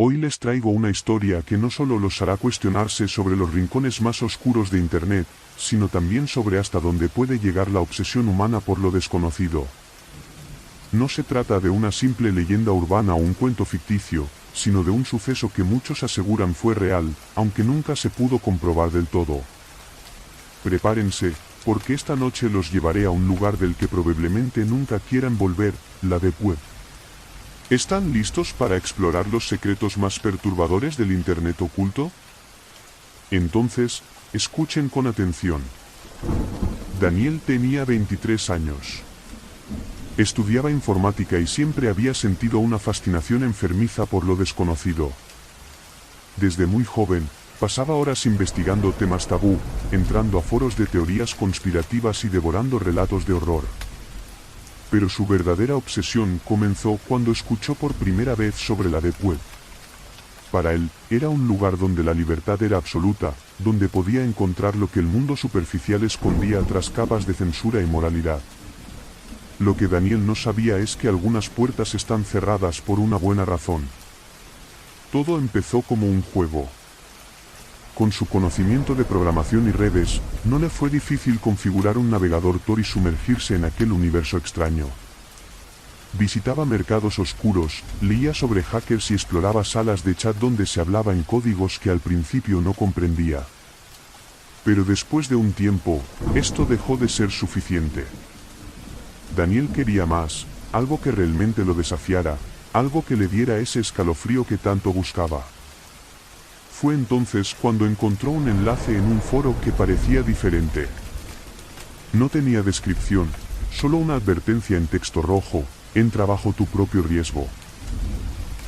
Hoy les traigo una historia que no solo los hará cuestionarse sobre los rincones más oscuros de Internet, sino también sobre hasta dónde puede llegar la obsesión humana por lo desconocido. No se trata de una simple leyenda urbana o un cuento ficticio, sino de un suceso que muchos aseguran fue real, aunque nunca se pudo comprobar del todo. Prepárense, porque esta noche los llevaré a un lugar del que probablemente nunca quieran volver, la Deep Web. ¿Están listos para explorar los secretos más perturbadores del Internet oculto? Entonces, escuchen con atención. Daniel tenía 23 años. Estudiaba informática y siempre había sentido una fascinación enfermiza por lo desconocido. Desde muy joven, pasaba horas investigando temas tabú, entrando a foros de teorías conspirativas y devorando relatos de horror. Pero su verdadera obsesión comenzó cuando escuchó por primera vez sobre la Deep Web. Para él, era un lugar donde la libertad era absoluta, donde podía encontrar lo que el mundo superficial escondía tras capas de censura y moralidad. Lo que Daniel no sabía es que algunas puertas están cerradas por una buena razón. Todo empezó como un juego. Con su conocimiento de programación y redes, no le fue difícil configurar un navegador Tor y sumergirse en aquel universo extraño. Visitaba mercados oscuros, leía sobre hackers y exploraba salas de chat donde se hablaba en códigos que al principio no comprendía. Pero después de un tiempo, esto dejó de ser suficiente. Daniel quería más, algo que realmente lo desafiara, algo que le diera ese escalofrío que tanto buscaba. Fue entonces cuando encontró un enlace en un foro que parecía diferente. No tenía descripción, solo una advertencia en texto rojo: entra bajo tu propio riesgo.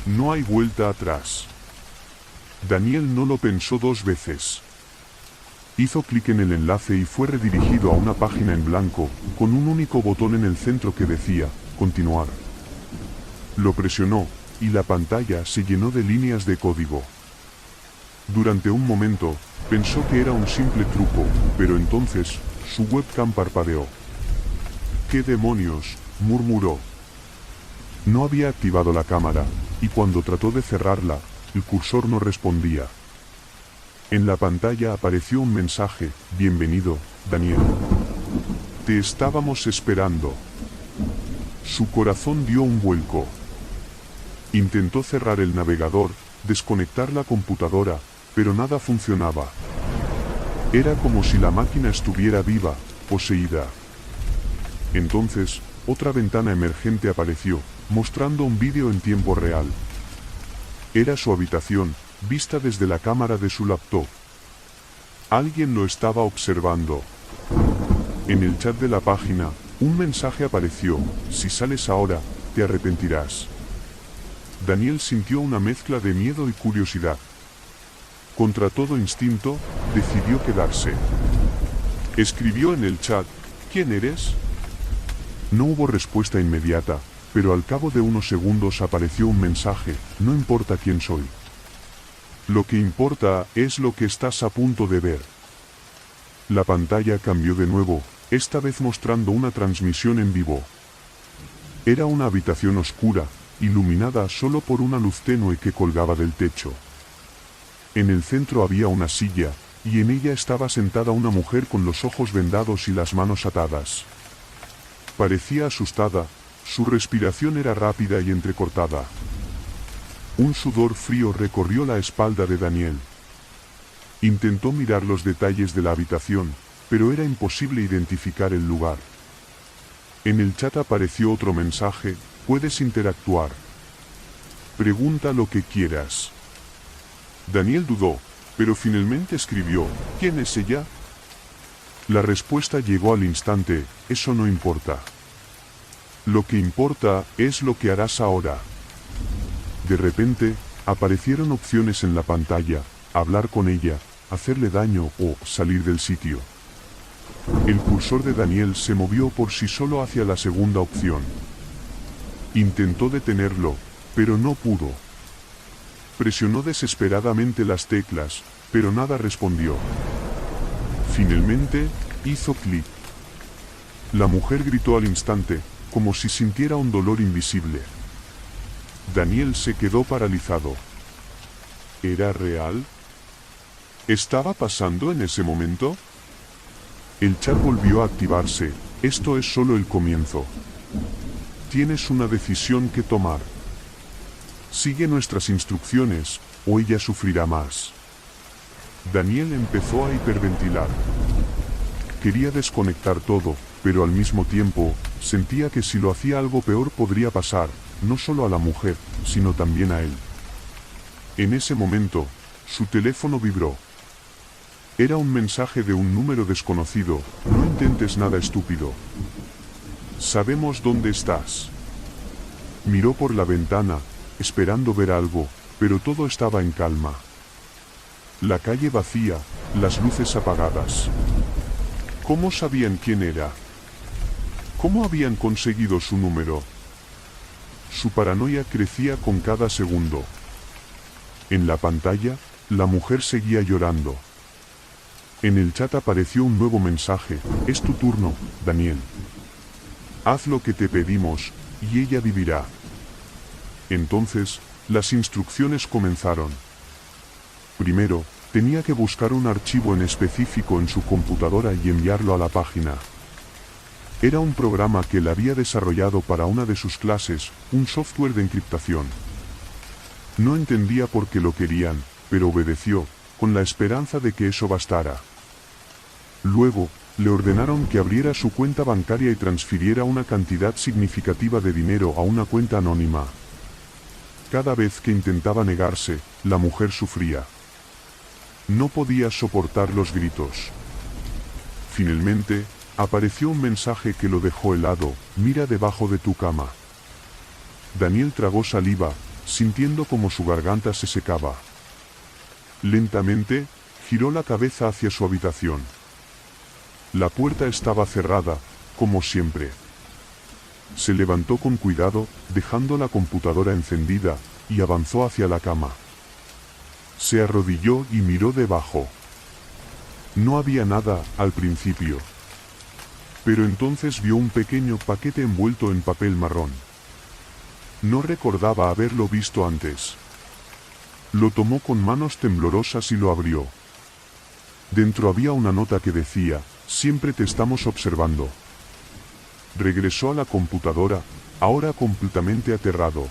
No hay vuelta atrás. Daniel no lo pensó dos veces. Hizo clic en el enlace y fue redirigido a una página en blanco, con un único botón en el centro que decía: continuar. Lo presionó, y la pantalla se llenó de líneas de código. Durante un momento, pensó que era un simple truco, pero entonces, su webcam parpadeó. ¿Qué demonios?, murmuró. No había activado la cámara, y cuando trató de cerrarla, el cursor no respondía. En la pantalla apareció un mensaje: bienvenido, Daniel. Te estábamos esperando. Su corazón dio un vuelco. Intentó cerrar el navegador, desconectar la computadora, pero nada funcionaba. Era como si la máquina estuviera viva, poseída. Entonces, otra ventana emergente apareció, mostrando un vídeo en tiempo real. Era su habitación, vista desde la cámara de su laptop. Alguien lo estaba observando. En el chat de la página, un mensaje apareció: si sales ahora, te arrepentirás. Daniel sintió una mezcla de miedo y curiosidad. Contra todo instinto, decidió quedarse. Escribió en el chat: ¿quién eres? No hubo respuesta inmediata, pero al cabo de unos segundos apareció un mensaje: no importa quién soy. Lo que importa es lo que estás a punto de ver. La pantalla cambió de nuevo, esta vez mostrando una transmisión en vivo. Era una habitación oscura, iluminada solo por una luz tenue que colgaba del techo. En el centro había una silla, y en ella estaba sentada una mujer con los ojos vendados y las manos atadas. Parecía asustada, su respiración era rápida y entrecortada. Un sudor frío recorrió la espalda de Daniel. Intentó mirar los detalles de la habitación, pero era imposible identificar el lugar. En el chat apareció otro mensaje: puedes interactuar. Pregunta lo que quieras. Daniel dudó, pero finalmente escribió: ¿quién es ella? La respuesta llegó al instante: eso no importa. Lo que importa es lo que harás ahora. De repente, aparecieron opciones en la pantalla: hablar con ella, hacerle daño o salir del sitio. El cursor de Daniel se movió por sí solo hacia la segunda opción. Intentó detenerlo, pero no pudo. Presionó desesperadamente las teclas, pero nada respondió. Finalmente, hizo clic. La mujer gritó al instante, como si sintiera un dolor invisible. Daniel se quedó paralizado. ¿Era real? ¿Estaba pasando en ese momento? El chat volvió a activarse. Esto es solo el comienzo. Tienes una decisión que tomar. Sigue nuestras instrucciones, o ella sufrirá más. Daniel empezó a hiperventilar. Quería desconectar todo, pero al mismo tiempo, sentía que si lo hacía algo peor podría pasar, no solo a la mujer, sino también a él. En ese momento, su teléfono vibró. Era un mensaje de un número desconocido. No intentes nada estúpido. Sabemos dónde estás. Miró por la ventana, esperando ver algo, pero todo estaba en calma. La calle vacía, las luces apagadas. ¿Cómo sabían quién era? ¿Cómo habían conseguido su número? Su paranoia crecía con cada segundo. En la pantalla, la mujer seguía llorando. En el chat apareció un nuevo mensaje. Es tu turno, Daniel. Haz lo que te pedimos, y ella vivirá. Entonces, las instrucciones comenzaron. Primero, tenía que buscar un archivo en específico en su computadora y enviarlo a la página. Era un programa que él había desarrollado para una de sus clases, un software de encriptación. No entendía por qué lo querían, pero obedeció, con la esperanza de que eso bastara. Luego, le ordenaron que abriera su cuenta bancaria y transfiriera una cantidad significativa de dinero a una cuenta anónima. Cada vez que intentaba negarse, la mujer sufría. No podía soportar los gritos. Finalmente, apareció un mensaje que lo dejó helado. Mira debajo de tu cama. Daniel tragó saliva, sintiendo como su garganta se secaba. Lentamente, giró la cabeza hacia su habitación. La puerta estaba cerrada, como siempre. Se levantó con cuidado, dejando la computadora encendida, y avanzó hacia la cama. Se arrodilló y miró debajo. No había nada, al principio. Pero entonces vio un pequeño paquete envuelto en papel marrón. No recordaba haberlo visto antes. Lo tomó con manos temblorosas y lo abrió. Dentro había una nota que decía: siempre te estamos observando. Regresó a la computadora, ahora completamente aterrado.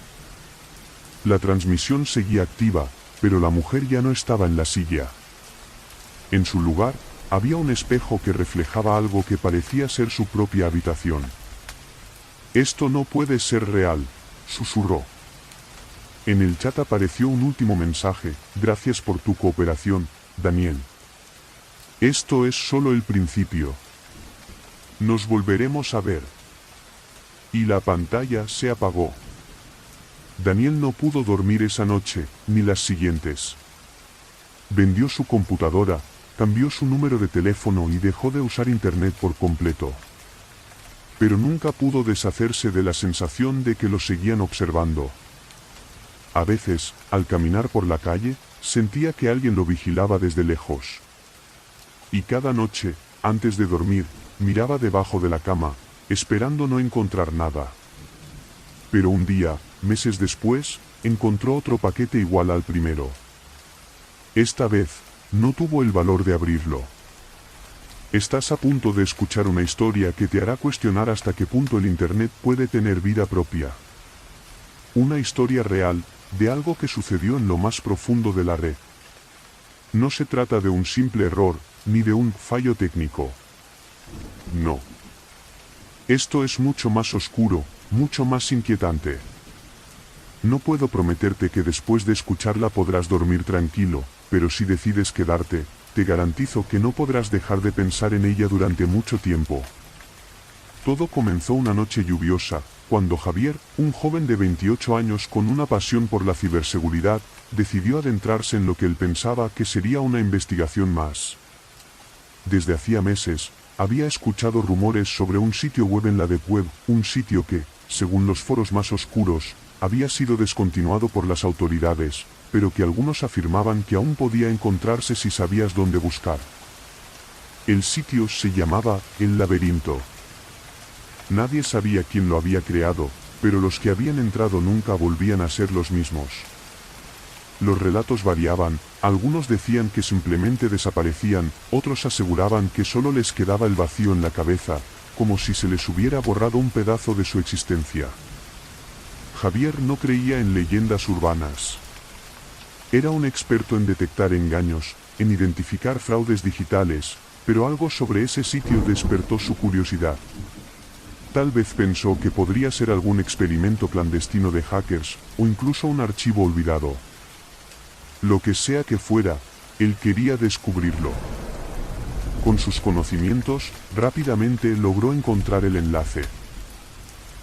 La transmisión seguía activa, pero la mujer ya no estaba en la silla. En su lugar, había un espejo que reflejaba algo que parecía ser su propia habitación. Esto no puede ser real, susurró. En el chat apareció un último mensaje: gracias por tu cooperación, Daniel. Esto es solo el principio. Nos volveremos a ver. Y la pantalla se apagó. Daniel no pudo dormir esa noche, ni las siguientes. Vendió su computadora, cambió su número de teléfono y dejó de usar internet por completo. Pero nunca pudo deshacerse de la sensación de que lo seguían observando. A veces, al caminar por la calle, sentía que alguien lo vigilaba desde lejos. Y cada noche, antes de dormir, miraba debajo de la cama, esperando no encontrar nada. Pero un día, meses después, encontró otro paquete igual al primero. Esta vez, no tuvo el valor de abrirlo. Estás a punto de escuchar una historia que te hará cuestionar hasta qué punto el Internet puede tener vida propia. Una historia real, de algo que sucedió en lo más profundo de la red. No se trata de un simple error, ni de un fallo técnico. No. Esto es mucho más oscuro, mucho más inquietante. No puedo prometerte que después de escucharla podrás dormir tranquilo, pero si decides quedarte, te garantizo que no podrás dejar de pensar en ella durante mucho tiempo. Todo comenzó una noche lluviosa, cuando Javier, un joven de 28 años con una pasión por la ciberseguridad, decidió adentrarse en lo que él pensaba que sería una investigación más. Desde hacía meses, había escuchado rumores sobre un sitio web en la Deep Web, un sitio que, según los foros más oscuros, había sido descontinuado por las autoridades, pero que algunos afirmaban que aún podía encontrarse si sabías dónde buscar. El sitio se llamaba El Laberinto. Nadie sabía quién lo había creado, pero los que habían entrado nunca volvían a ser los mismos. Los relatos variaban, algunos decían que simplemente desaparecían, otros aseguraban que solo les quedaba el vacío en la cabeza, como si se les hubiera borrado un pedazo de su existencia. Javier no creía en leyendas urbanas. Era un experto en detectar engaños, en identificar fraudes digitales, pero algo sobre ese sitio despertó su curiosidad. Tal vez pensó que podría ser algún experimento clandestino de hackers, o incluso un archivo olvidado. Lo que sea que fuera, él quería descubrirlo. Con sus conocimientos, rápidamente logró encontrar el enlace.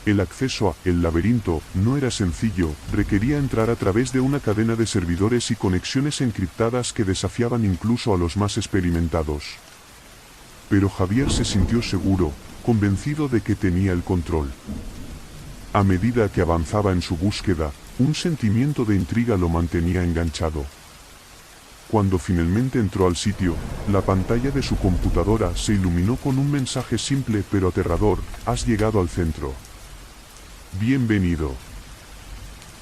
El acceso a El Laberinto no era sencillo, requería entrar a través de una cadena de servidores y conexiones encriptadas que desafiaban incluso a los más experimentados. Pero Javier se sintió seguro, convencido de que tenía el control. A medida que avanzaba en su búsqueda, un sentimiento de intriga lo mantenía enganchado. Cuando finalmente entró al sitio, la pantalla de su computadora se iluminó con un mensaje simple pero aterrador: has llegado al centro. Bienvenido.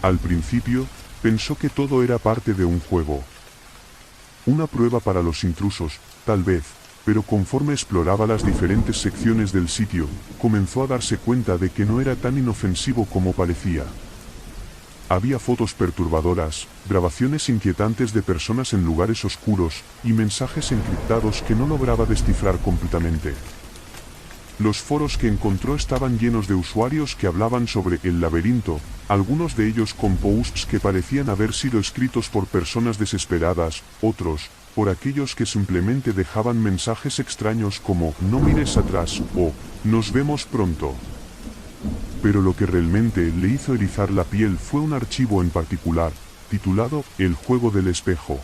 Al principio, pensó que todo era parte de un juego. Una prueba para los intrusos, tal vez, pero conforme exploraba las diferentes secciones del sitio, comenzó a darse cuenta de que no era tan inofensivo como parecía. Había fotos perturbadoras, grabaciones inquietantes de personas en lugares oscuros, y mensajes encriptados que no lograba descifrar completamente. Los foros que encontró estaban llenos de usuarios que hablaban sobre El Laberinto, algunos de ellos con posts que parecían haber sido escritos por personas desesperadas, otros, por aquellos que simplemente dejaban mensajes extraños como «no mires atrás» o «nos vemos pronto». Pero lo que realmente le hizo erizar la piel fue un archivo en particular, titulado «El juego del espejo».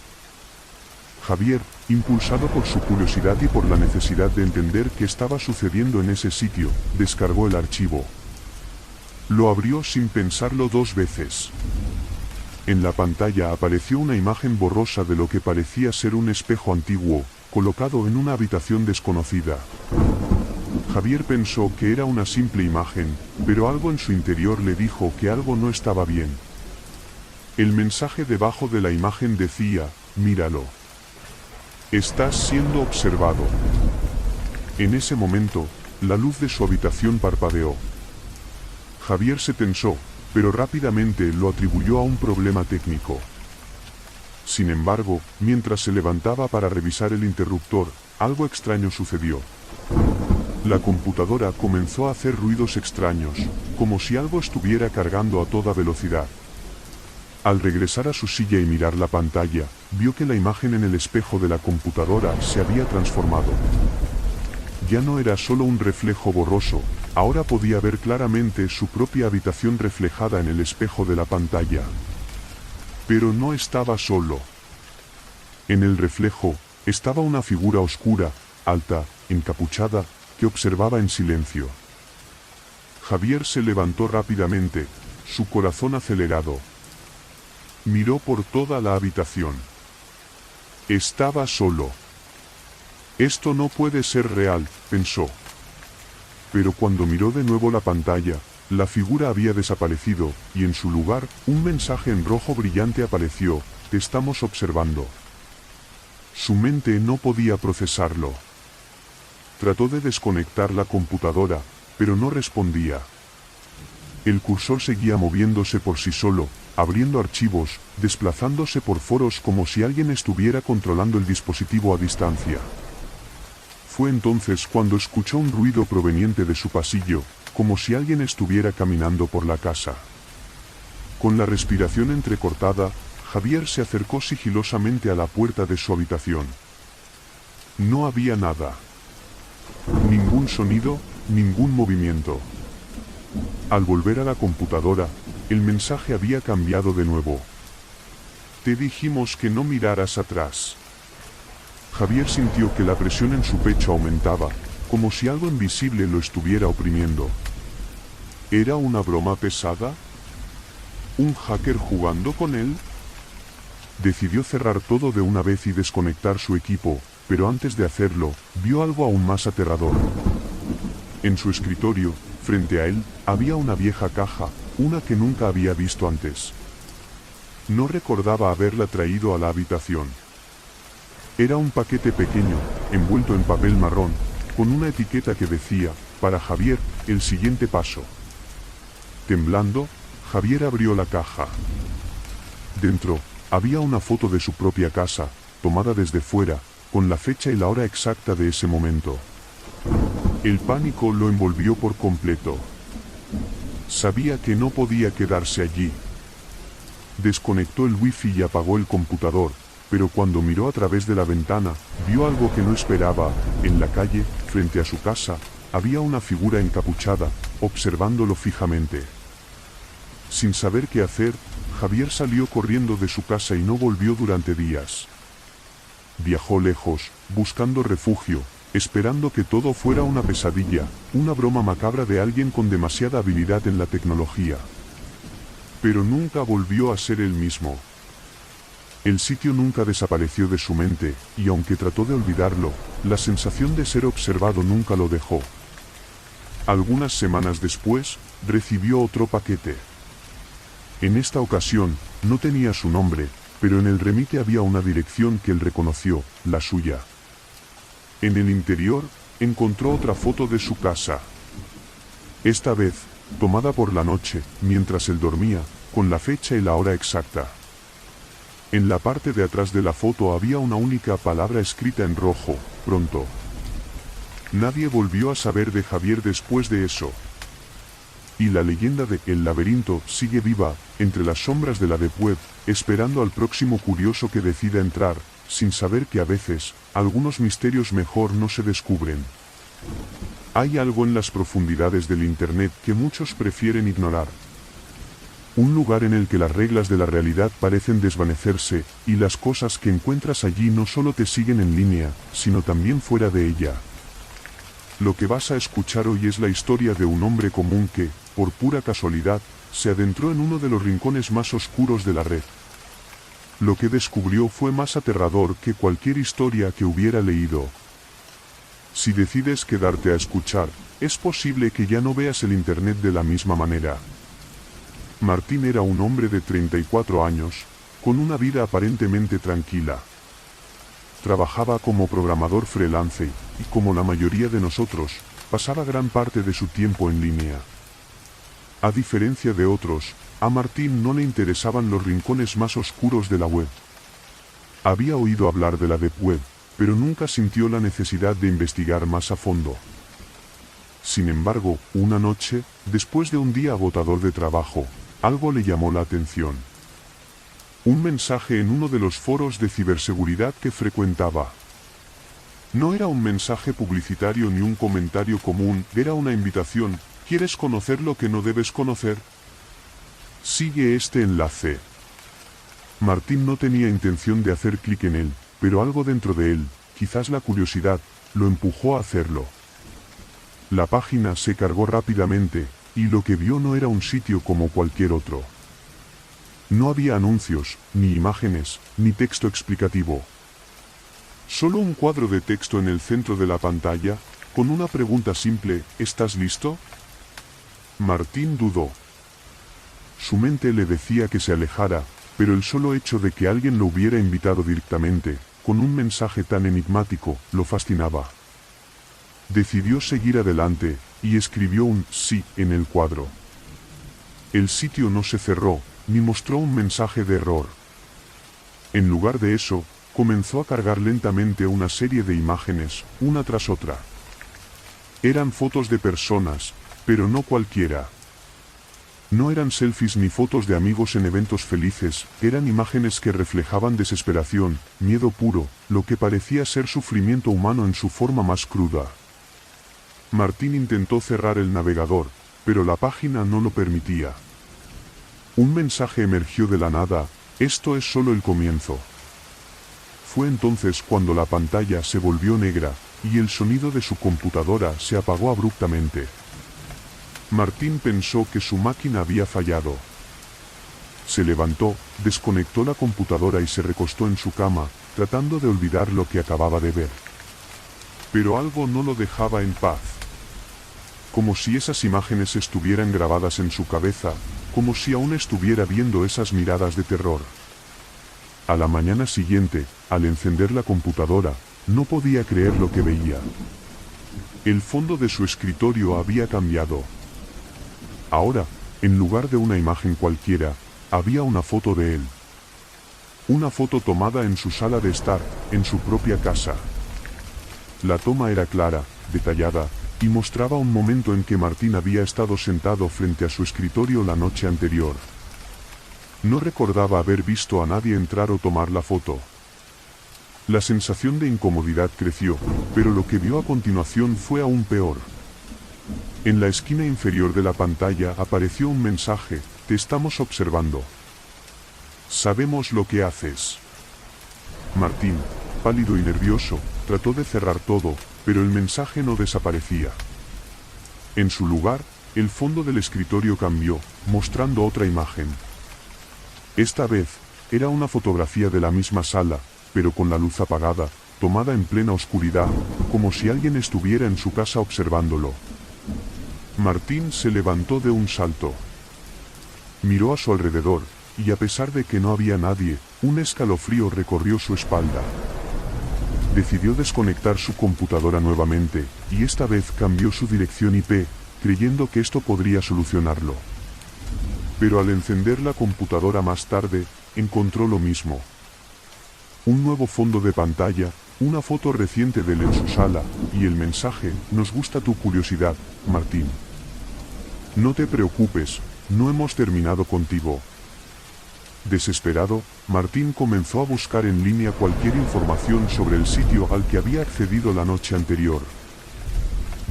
Javier, impulsado por su curiosidad y por la necesidad de entender qué estaba sucediendo en ese sitio, descargó el archivo. Lo abrió sin pensarlo 2 veces. En la pantalla apareció una imagen borrosa de lo que parecía ser un espejo antiguo, colocado en una habitación desconocida. Javier pensó que era una simple imagen, pero algo en su interior le dijo que algo no estaba bien. El mensaje debajo de la imagen decía: «Míralo. Estás siendo observado». En ese momento, la luz de su habitación parpadeó. Javier se tensó, pero rápidamente lo atribuyó a un problema técnico. Sin embargo, mientras se levantaba para revisar el interruptor, algo extraño sucedió. La computadora comenzó a hacer ruidos extraños, como si algo estuviera cargando a toda velocidad. Al regresar a su silla y mirar la pantalla, vio que la imagen en el espejo de la computadora se había transformado. Ya no era solo un reflejo borroso, ahora podía ver claramente su propia habitación reflejada en el espejo de la pantalla. Pero no estaba solo. En el reflejo, estaba una figura oscura, alta, encapuchada, que observaba en silencio. Javier se levantó rápidamente, su corazón acelerado. Miró por toda la habitación. Estaba solo. Esto no puede ser real, pensó. Pero cuando miró de nuevo la pantalla, la figura había desaparecido, y en su lugar, un mensaje en rojo brillante apareció: «Te estamos observando». Su mente no podía procesarlo. Trató de desconectar la computadora, pero no respondía. El cursor seguía moviéndose por sí solo, abriendo archivos, desplazándose por foros como si alguien estuviera controlando el dispositivo a distancia. Fue entonces cuando escuchó un ruido proveniente de su pasillo, como si alguien estuviera caminando por la casa. Con la respiración entrecortada, Javier se acercó sigilosamente a la puerta de su habitación. No había nada. Ningún sonido, ningún movimiento. Al volver a la computadora, el mensaje había cambiado de nuevo. «Te dijimos que no miraras atrás». Javier sintió que la presión en su pecho aumentaba, como si algo invisible lo estuviera oprimiendo. ¿Era una broma pesada? ¿Un hacker jugando con él? Decidió cerrar todo de una vez y desconectar su equipo, pero antes de hacerlo, vio algo aún más aterrador. En su escritorio, frente a él, había una vieja caja, una que nunca había visto antes. No recordaba haberla traído a la habitación. Era un paquete pequeño, envuelto en papel marrón, con una etiqueta que decía, para Javier, el siguiente paso. Temblando, Javier abrió la caja. Dentro, había una foto de su propia casa, tomada desde fuera, con la fecha y la hora exacta de ese momento. El pánico lo envolvió por completo. Sabía que no podía quedarse allí. Desconectó el wifi y apagó el computador, pero cuando miró a través de la ventana, vio algo que no esperaba. En la calle, frente a su casa, había una figura encapuchada, observándolo fijamente. Sin saber qué hacer, Javier salió corriendo de su casa y no volvió durante días. Viajó lejos, buscando refugio, esperando que todo fuera una pesadilla, una broma macabra de alguien con demasiada habilidad en la tecnología. Pero nunca volvió a ser el mismo. El sitio nunca desapareció de su mente, y aunque trató de olvidarlo, la sensación de ser observado nunca lo dejó. Algunas semanas después, recibió otro paquete. En esta ocasión, no tenía su nombre, pero en el remite había una dirección que él reconoció, la suya. En el interior, encontró otra foto de su casa. Esta vez, tomada por la noche, mientras él dormía, con la fecha y la hora exacta. En la parte de atrás de la foto había una única palabra escrita en rojo, pronto. Nadie volvió a saber de Javier después de eso. Y la leyenda de El Laberinto sigue viva, entre las sombras de la Deep Web, esperando al próximo curioso que decida entrar, sin saber que a veces, algunos misterios mejor no se descubren. Hay algo en las profundidades del Internet que muchos prefieren ignorar. Un lugar en el que las reglas de la realidad parecen desvanecerse, y las cosas que encuentras allí no solo te siguen en línea, sino también fuera de ella. Lo que vas a escuchar hoy es la historia de un hombre común que, por pura casualidad, se adentró en uno de los rincones más oscuros de la red. Lo que descubrió fue más aterrador que cualquier historia que hubiera leído. Si decides quedarte a escuchar, es posible que ya no veas el Internet de la misma manera. Martín era un hombre de 34 años, con una vida aparentemente tranquila. Trabajaba como programador freelance y, como la mayoría de nosotros, pasaba gran parte de su tiempo en línea. A diferencia de otros, a Martín no le interesaban los rincones más oscuros de la web. Había oído hablar de la Deep Web, pero nunca sintió la necesidad de investigar más a fondo. Sin embargo, una noche, después de un día agotador de trabajo, algo le llamó la atención. Un mensaje en uno de los foros de ciberseguridad que frecuentaba. No era un mensaje publicitario ni un comentario común, era una invitación. ¿Quieres conocer lo que no debes conocer? Sigue este enlace. Martín no tenía intención de hacer clic en él, pero algo dentro de él, quizás la curiosidad, lo empujó a hacerlo. La página se cargó rápidamente, y lo que vio no era un sitio como cualquier otro. No había anuncios, ni imágenes, ni texto explicativo. Solo un cuadro de texto en el centro de la pantalla, con una pregunta simple: ¿estás listo? Martín dudó. Su mente le decía que se alejara, pero el solo hecho de que alguien lo hubiera invitado directamente, con un mensaje tan enigmático, lo fascinaba. Decidió seguir adelante, y escribió un sí en el cuadro. El sitio no se cerró, ni mostró un mensaje de error. En lugar de eso, comenzó a cargar lentamente una serie de imágenes, una tras otra. Eran fotos de personas, pero no cualquiera. No eran selfies ni fotos de amigos en eventos felices, eran imágenes que reflejaban desesperación, miedo puro, lo que parecía ser sufrimiento humano en su forma más cruda. Martín intentó cerrar el navegador, pero la página no lo permitía. Un mensaje emergió de la nada: esto es solo el comienzo. Fue entonces cuando la pantalla se volvió negra, y el sonido de su computadora se apagó abruptamente. Martín pensó que su máquina había fallado. Se levantó, desconectó la computadora y se recostó en su cama, tratando de olvidar lo que acababa de ver. Pero algo no lo dejaba en paz. Como si esas imágenes estuvieran grabadas en su cabeza, como si aún estuviera viendo esas miradas de terror. A la mañana siguiente, al encender la computadora, no podía creer lo que veía. El fondo de su escritorio había cambiado. Ahora, en lugar de una imagen cualquiera, había una foto de él. Una foto tomada en su sala de estar, en su propia casa. La toma era clara, detallada, y mostraba un momento en que Martín había estado sentado frente a su escritorio la noche anterior. No recordaba haber visto a nadie entrar o tomar la foto. La sensación de incomodidad creció, pero lo que vio a continuación fue aún peor. En la esquina inferior de la pantalla apareció un mensaje: "Te estamos observando. Sabemos lo que haces". Martín, pálido y nervioso, trató de cerrar todo, pero el mensaje no desaparecía. En su lugar, el fondo del escritorio cambió, mostrando otra imagen. Esta vez, era una fotografía de la misma sala, pero con la luz apagada, tomada en plena oscuridad, como si alguien estuviera en su casa observándolo. Martín se levantó de un salto. Miró a su alrededor, y a pesar de que no había nadie, un escalofrío recorrió su espalda. Decidió desconectar su computadora nuevamente, y esta vez cambió su dirección IP, creyendo que esto podría solucionarlo. Pero al encender la computadora más tarde, encontró lo mismo. Un nuevo fondo de pantalla, una foto reciente de él en su sala, y el mensaje: "Nos gusta tu curiosidad, Martín. No te preocupes, no hemos terminado contigo". Desesperado, Martín comenzó a buscar en línea cualquier información sobre el sitio al que había accedido la noche anterior.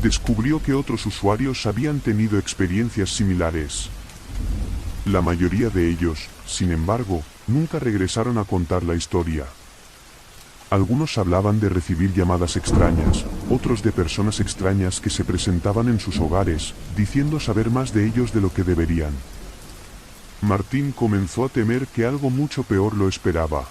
Descubrió que otros usuarios habían tenido experiencias similares. La mayoría de ellos, sin embargo, nunca regresaron a contar la historia. Algunos hablaban de recibir llamadas extrañas, otros de personas extrañas que se presentaban en sus hogares, diciendo saber más de ellos de lo que deberían. Martín comenzó a temer que algo mucho peor lo esperaba.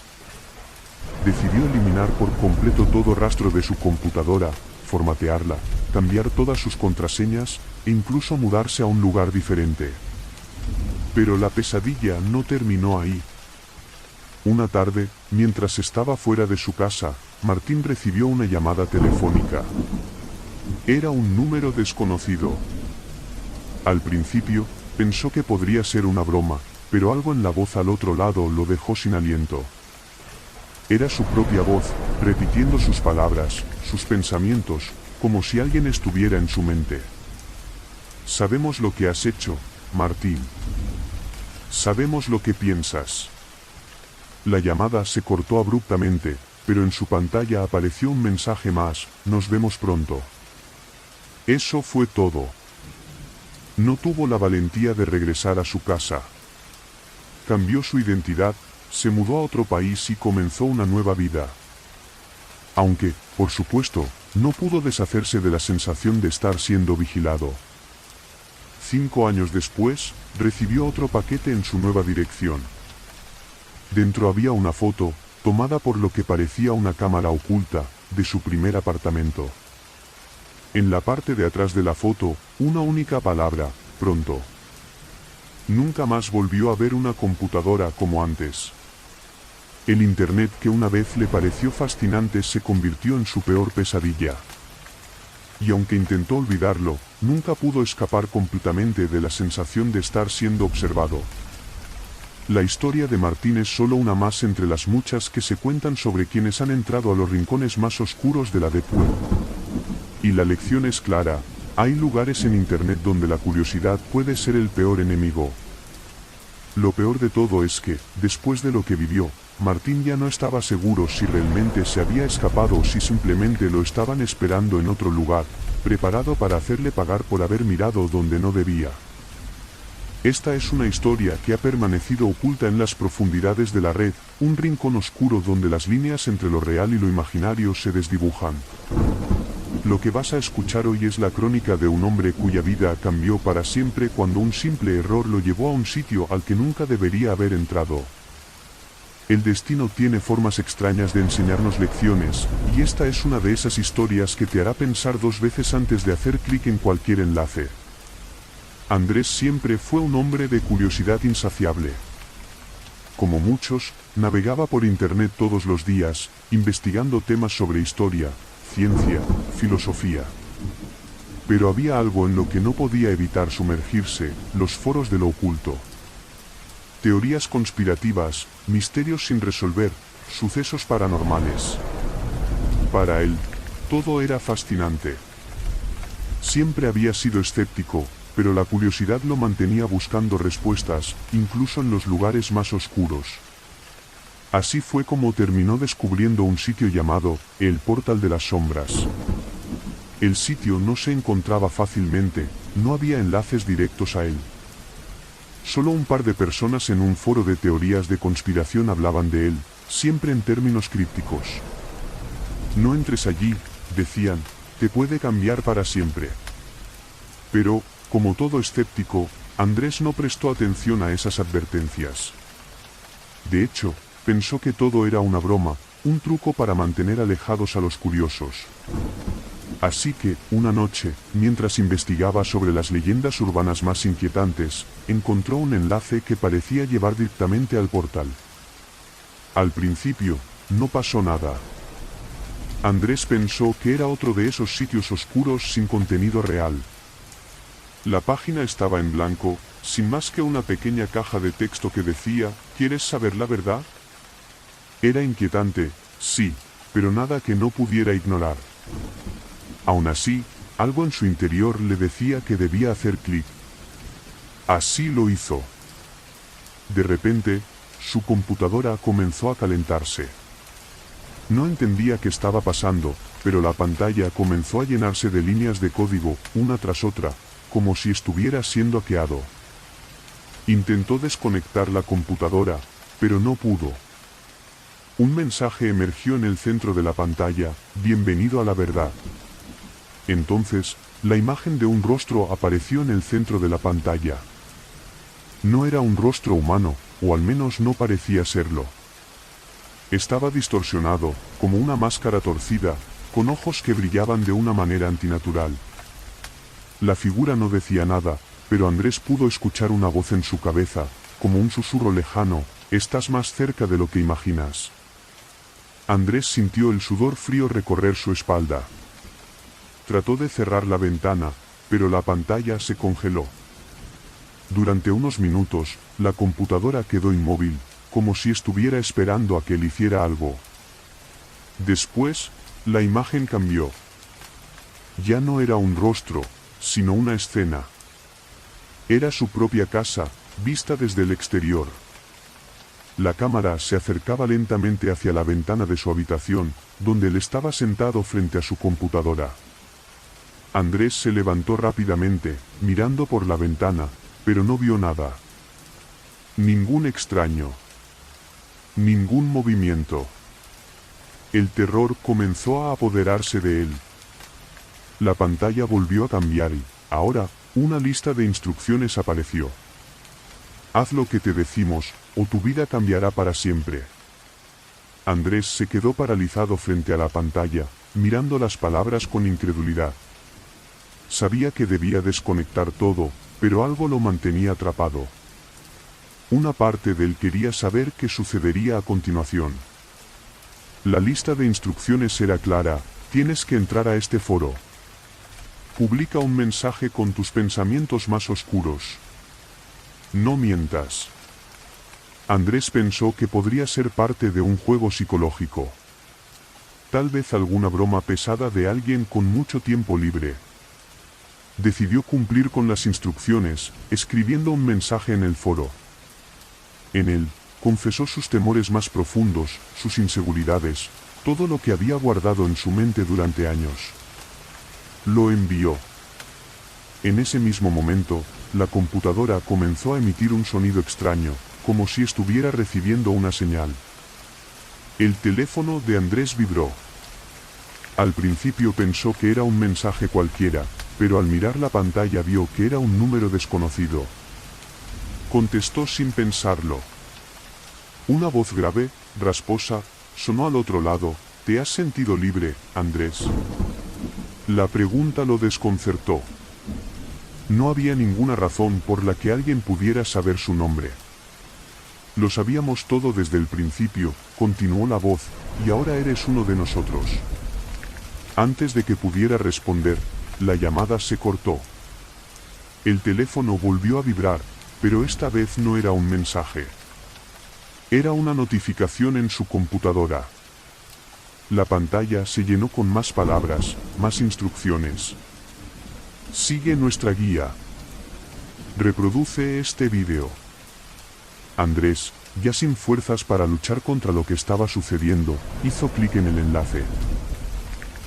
Decidió eliminar por completo todo rastro de su computadora, formatearla, cambiar todas sus contraseñas, e incluso mudarse a un lugar diferente. Pero la pesadilla no terminó ahí. Una tarde, mientras estaba fuera de su casa, Martín recibió una llamada telefónica. Era un número desconocido. Al principio, pensó que podría ser una broma, pero algo en la voz al otro lado lo dejó sin aliento. Era su propia voz, repitiendo sus palabras, sus pensamientos, como si alguien estuviera en su mente. "Sabemos lo que has hecho, Martín. Sabemos lo que piensas". La llamada se cortó abruptamente, pero en su pantalla apareció un mensaje más: "Nos vemos pronto". Eso fue todo. No tuvo la valentía de regresar a su casa. Cambió su identidad, se mudó a otro país y comenzó una nueva vida. Aunque, por supuesto, no pudo deshacerse de la sensación de estar siendo vigilado. 5 años después, recibió otro paquete en su nueva dirección. Dentro había una foto, tomada por lo que parecía una cámara oculta, de su primer apartamento. En la parte de atrás de la foto, una única palabra: pronto. Nunca más volvió a ver una computadora como antes. El Internet que una vez le pareció fascinante se convirtió en su peor pesadilla. Y aunque intentó olvidarlo, nunca pudo escapar completamente de la sensación de estar siendo observado. La historia de Martín es solo una más entre las muchas que se cuentan sobre quienes han entrado a los rincones más oscuros de la Deep Web. Y la lección es clara: hay lugares en Internet donde la curiosidad puede ser el peor enemigo. Lo peor de todo es que, después de lo que vivió, Martín ya no estaba seguro si realmente se había escapado o si simplemente lo estaban esperando en otro lugar, preparado para hacerle pagar por haber mirado donde no debía. Esta es una historia que ha permanecido oculta en las profundidades de la red, un rincón oscuro donde las líneas entre lo real y lo imaginario se desdibujan. Lo que vas a escuchar hoy es la crónica de un hombre cuya vida cambió para siempre cuando un simple error lo llevó a un sitio al que nunca debería haber entrado. El destino tiene formas extrañas de enseñarnos lecciones, y esta es una de esas historias que te hará pensar 2 veces antes de hacer clic en cualquier enlace. Andrés siempre fue un hombre de curiosidad insaciable. Como muchos, navegaba por internet todos los días, investigando temas sobre historia, ciencia, filosofía. Pero había algo en lo que no podía evitar sumergirse: los foros de lo oculto. Teorías conspirativas, misterios sin resolver, sucesos paranormales. Para él, todo era fascinante. Siempre había sido escéptico, pero la curiosidad lo mantenía buscando respuestas, incluso en los lugares más oscuros. Así fue como terminó descubriendo un sitio llamado El Portal de las Sombras. El sitio no se encontraba fácilmente, no había enlaces directos a él. Solo un par de personas en un foro de teorías de conspiración hablaban de él, siempre en términos crípticos. No entres allí, decían, te puede cambiar para siempre. Pero, como todo escéptico, Andrés no prestó atención a esas advertencias. De hecho, pensó que todo era una broma, un truco para mantener alejados a los curiosos. Así que, una noche, mientras investigaba sobre las leyendas urbanas más inquietantes, encontró un enlace que parecía llevar directamente al portal. Al principio, no pasó nada. Andrés pensó que era otro de esos sitios oscuros sin contenido real. La página estaba en blanco, sin más que una pequeña caja de texto que decía, ¿quieres saber la verdad? Era inquietante, sí, pero nada que no pudiera ignorar. Aún así, algo en su interior le decía que debía hacer clic. Así lo hizo. De repente, su computadora comenzó a calentarse. No entendía qué estaba pasando, pero la pantalla comenzó a llenarse de líneas de código, una tras otra, como si estuviera siendo hackeado. Intentó desconectar la computadora, pero no pudo. Un mensaje emergió en el centro de la pantalla: bienvenido a la verdad. Entonces, la imagen de un rostro apareció en el centro de la pantalla. No era un rostro humano, o al menos no parecía serlo. Estaba distorsionado, como una máscara torcida, con ojos que brillaban de una manera antinatural. La figura no decía nada, pero Andrés pudo escuchar una voz en su cabeza, como un susurro lejano: estás más cerca de lo que imaginas. Andrés sintió el sudor frío recorrer su espalda. Trató de cerrar la ventana, pero la pantalla se congeló. Durante unos minutos, la computadora quedó inmóvil, como si estuviera esperando a que él hiciera algo. Después, la imagen cambió. Ya no era un rostro, sino una escena. Era su propia casa, vista desde el exterior. La cámara se acercaba lentamente hacia la ventana de su habitación, donde él estaba sentado frente a su computadora. Andrés se levantó rápidamente, mirando por la ventana, pero no vio nada. Ningún extraño. Ningún movimiento. El terror comenzó a apoderarse de él. La pantalla volvió a cambiar y, ahora, una lista de instrucciones apareció. Haz lo que te decimos, o tu vida cambiará para siempre. Andrés se quedó paralizado frente a la pantalla, mirando las palabras con incredulidad. Sabía que debía desconectar todo, pero algo lo mantenía atrapado. Una parte de él quería saber qué sucedería a continuación. La lista de instrucciones era clara: tienes que entrar a este foro. Publica un mensaje con tus pensamientos más oscuros. No mientas. Andrés pensó que podría ser parte de un juego psicológico. Tal vez alguna broma pesada de alguien con mucho tiempo libre. Decidió cumplir con las instrucciones, escribiendo un mensaje en el foro. En él, confesó sus temores más profundos, sus inseguridades, todo lo que había guardado en su mente durante años. Lo envió. En ese mismo momento, la computadora comenzó a emitir un sonido extraño, como si estuviera recibiendo una señal. El teléfono de Andrés vibró. Al principio pensó que era un mensaje cualquiera, pero al mirar la pantalla vio que era un número desconocido. Contestó sin pensarlo. Una voz grave, rasposa, sonó al otro lado: ¿te has sentido libre, Andrés? La pregunta lo desconcertó. No había ninguna razón por la que alguien pudiera saber su nombre. Lo sabíamos todo desde el principio, continuó la voz, y ahora eres uno de nosotros. Antes de que pudiera responder, la llamada se cortó. El teléfono volvió a vibrar, pero esta vez no era un mensaje. Era una notificación en su computadora. La pantalla se llenó con más palabras, más instrucciones. Sigue nuestra guía. Reproduce este vídeo. Andrés, ya sin fuerzas para luchar contra lo que estaba sucediendo, hizo clic en el enlace.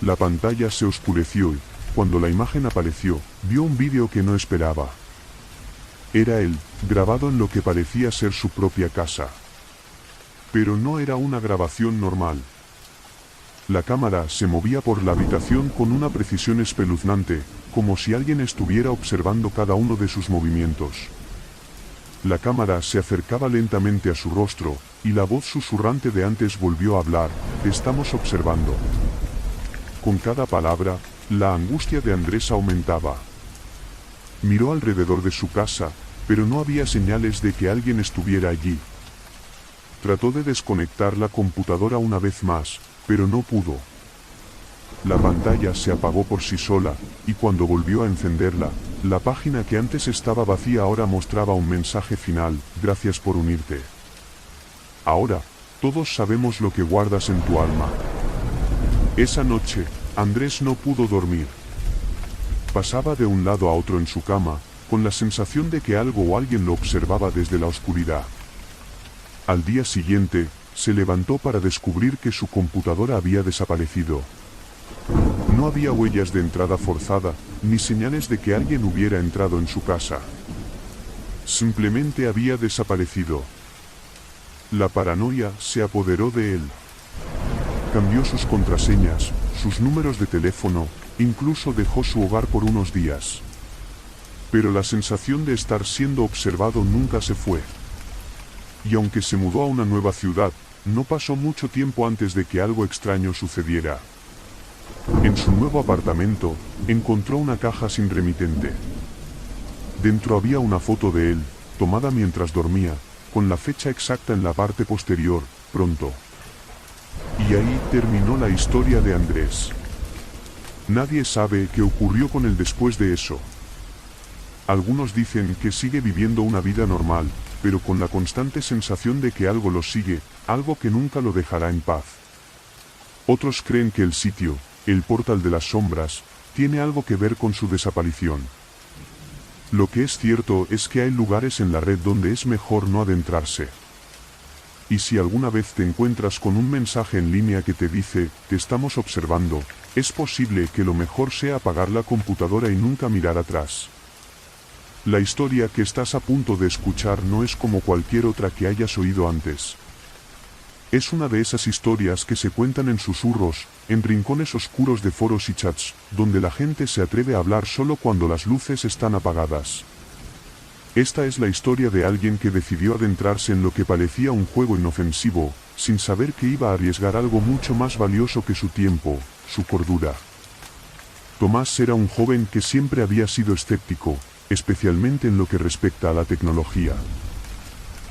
La pantalla se oscureció y, cuando la imagen apareció, vio un vídeo que no esperaba. Era él, grabado en lo que parecía ser su propia casa. Pero no era una grabación normal. La cámara se movía por la habitación con una precisión espeluznante, como si alguien estuviera observando cada uno de sus movimientos. La cámara se acercaba lentamente a su rostro, y la voz susurrante de antes volvió a hablar: "Te estamos observando". Con cada palabra, la angustia de Andrés aumentaba. Miró alrededor de su casa, pero no había señales de que alguien estuviera allí. Trató de desconectar la computadora una vez más, pero no pudo. La pantalla se apagó por sí sola, y cuando volvió a encenderla, la página que antes estaba vacía ahora mostraba un mensaje final: "Gracias por unirte. Ahora, todos sabemos lo que guardas en tu alma". Esa noche, Andrés no pudo dormir. Pasaba de un lado a otro en su cama, con la sensación de que algo o alguien lo observaba desde la oscuridad. Al día siguiente, se levantó para descubrir que su computadora había desaparecido. No había huellas de entrada forzada, ni señales de que alguien hubiera entrado en su casa. Simplemente había desaparecido. La paranoia se apoderó de él. Cambió sus contraseñas, sus números de teléfono, incluso dejó su hogar por unos días. Pero la sensación de estar siendo observado nunca se fue. Y aunque se mudó a una nueva ciudad, no pasó mucho tiempo antes de que algo extraño sucediera. En su nuevo apartamento, encontró una caja sin remitente. Dentro había una foto de él, tomada mientras dormía, con la fecha exacta en la parte posterior: "Pronto". Y ahí terminó la historia de Andrés. Nadie sabe qué ocurrió con él después de eso. Algunos dicen que sigue viviendo una vida normal, pero con la constante sensación de que algo lo sigue, algo que nunca lo dejará en paz. Otros creen que el sitio, el portal de las sombras, tiene algo que ver con su desaparición. Lo que es cierto es que hay lugares en la red donde es mejor no adentrarse. Y si alguna vez te encuentras con un mensaje en línea que te dice: "Te estamos observando", es posible que lo mejor sea apagar la computadora y nunca mirar atrás. La historia que estás a punto de escuchar no es como cualquier otra que hayas oído antes. Es una de esas historias que se cuentan en susurros, en rincones oscuros de foros y chats, donde la gente se atreve a hablar solo cuando las luces están apagadas. Esta es la historia de alguien que decidió adentrarse en lo que parecía un juego inofensivo, sin saber que iba a arriesgar algo mucho más valioso que su tiempo, su cordura. Tomás era un joven que siempre había sido escéptico, especialmente en lo que respecta a la tecnología.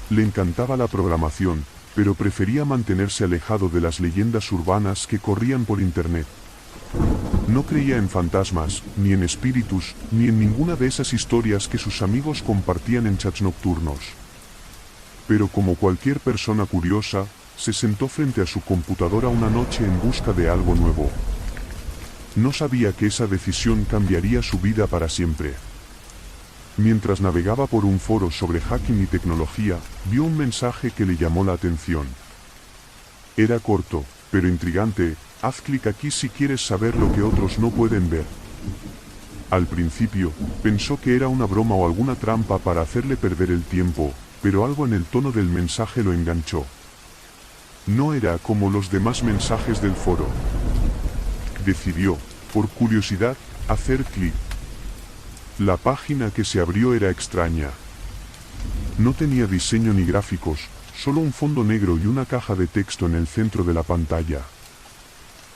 Le encantaba la programación, pero prefería mantenerse alejado de las leyendas urbanas que corrían por internet. No creía en fantasmas, ni en espíritus, ni en ninguna de esas historias que sus amigos compartían en chats nocturnos. Pero como cualquier persona curiosa, se sentó frente a su computadora una noche en busca de algo nuevo. No sabía que esa decisión cambiaría su vida para siempre. Mientras navegaba por un foro sobre hacking y tecnología, vio un mensaje que le llamó la atención. Era corto, pero intrigante: "Haz clic aquí si quieres saber lo que otros no pueden ver". Al principio, pensó que era una broma o alguna trampa para hacerle perder el tiempo, pero algo en el tono del mensaje lo enganchó. No era como los demás mensajes del foro. Decidió, por curiosidad, hacer clic. La página que se abrió era extraña. No tenía diseño ni gráficos, solo un fondo negro y una caja de texto en el centro de la pantalla.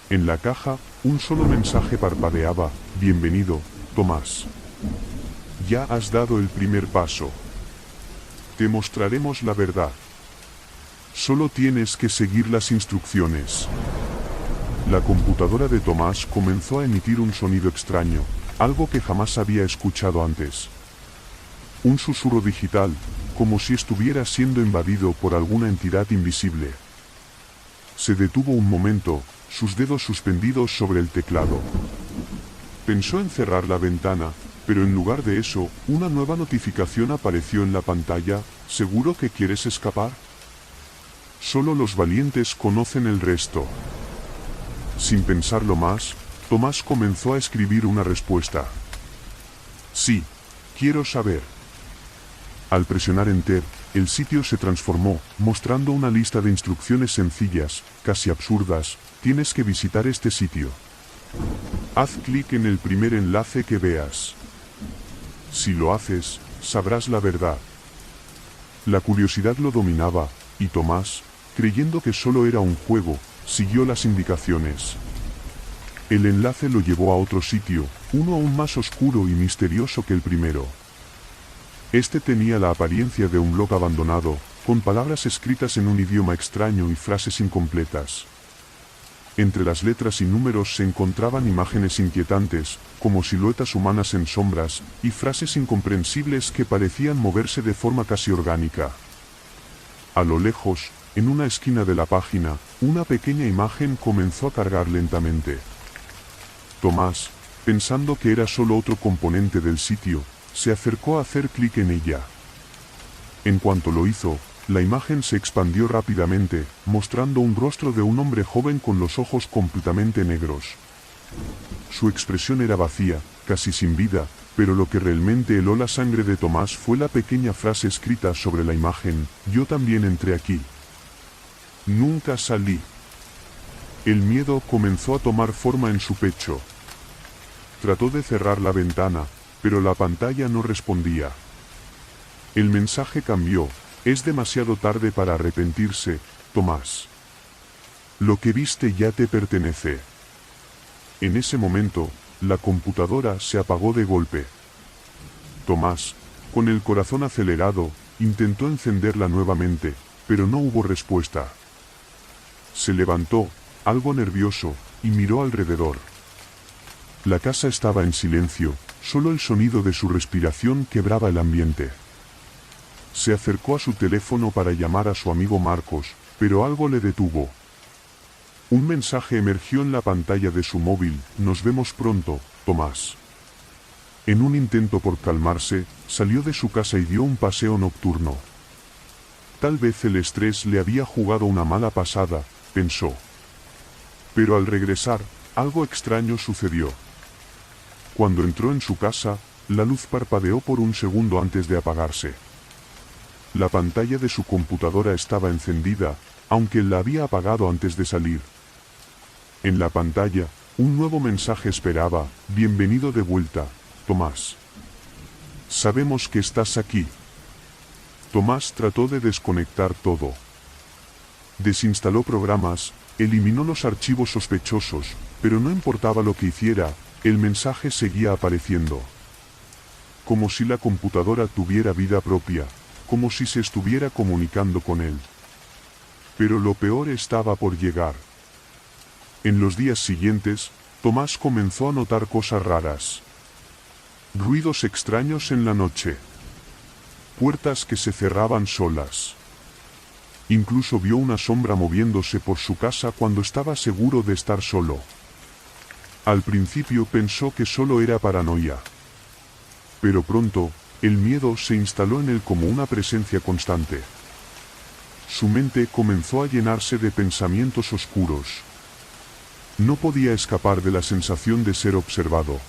En la caja, un solo mensaje parpadeaba: "Bienvenido, Tomás". Ya has dado el primer paso. Te mostraremos la verdad. Solo tienes que seguir las instrucciones. La computadora de Tomás comenzó a emitir un sonido extraño, algo que jamás había escuchado antes. Un susurro digital, como si estuviera siendo invadido por alguna entidad invisible. Se detuvo un momento, sus dedos suspendidos sobre el teclado. Pensó en cerrar la ventana, pero en lugar de eso, una nueva notificación apareció en la pantalla. ¿Seguro que quieres escapar? Solo los valientes conocen el resto. Sin pensarlo más, Tomás comenzó a escribir una respuesta. Sí, quiero saber. Al presionar Enter, el sitio se transformó, mostrando una lista de instrucciones sencillas, casi absurdas. Tienes que visitar este sitio. Haz clic en el primer enlace que veas. Si lo haces, sabrás la verdad. La curiosidad lo dominaba, y Tomás, creyendo que solo era un juego, siguió las indicaciones. El enlace lo llevó a otro sitio, uno aún más oscuro y misterioso que el primero. Este tenía la apariencia de un blog abandonado, con palabras escritas en un idioma extraño y frases incompletas. Entre las letras y números se encontraban imágenes inquietantes, como siluetas humanas en sombras, y frases incomprensibles que parecían moverse de forma casi orgánica. A lo lejos, en una esquina de la página, una pequeña imagen comenzó a cargar lentamente. Tomás, pensando que era solo otro componente del sitio, se acercó a hacer clic en ella. En cuanto lo hizo, la imagen se expandió rápidamente, mostrando un rostro de un hombre joven con los ojos completamente negros. Su expresión era vacía, casi sin vida, pero lo que realmente heló la sangre de Tomás fue la pequeña frase escrita sobre la imagen: yo también entré aquí. Nunca salí. El miedo comenzó a tomar forma en su pecho. Trató de cerrar la ventana, pero la pantalla no respondía. El mensaje cambió: es demasiado tarde para arrepentirse, Tomás. Lo que viste ya te pertenece. En ese momento, la computadora se apagó de golpe. Tomás, con el corazón acelerado, intentó encenderla nuevamente, pero no hubo respuesta. Se levantó, algo nervioso, y miró alrededor. La casa estaba en silencio, solo el sonido de su respiración quebraba el ambiente. Se acercó a su teléfono para llamar a su amigo Marcos, pero algo le detuvo. Un mensaje emergió en la pantalla de su móvil: nos vemos pronto, Tomás. En un intento por calmarse, salió de su casa y dio un paseo nocturno. Tal vez el estrés le había jugado una mala pasada, pensó. Pero al regresar, algo extraño sucedió. Cuando entró en su casa, la luz parpadeó por un segundo antes de apagarse. La pantalla de su computadora estaba encendida, aunque él la había apagado antes de salir. En la pantalla, un nuevo mensaje esperaba: bienvenido de vuelta, Tomás. Sabemos que estás aquí. Tomás trató de desconectar todo. Desinstaló programas, eliminó los archivos sospechosos, pero no importaba lo que hiciera, el mensaje seguía apareciendo. Como si la computadora tuviera vida propia, como si se estuviera comunicando con él. Pero lo peor estaba por llegar. En los días siguientes, Tomás comenzó a notar cosas raras. Ruidos extraños en la noche. Puertas que se cerraban solas. Incluso vio una sombra moviéndose por su casa cuando estaba seguro de estar solo. Al principio pensó que solo era paranoia. Pero pronto, el miedo se instaló en él como una presencia constante. Su mente comenzó a llenarse de pensamientos oscuros. No podía escapar de la sensación de ser observado.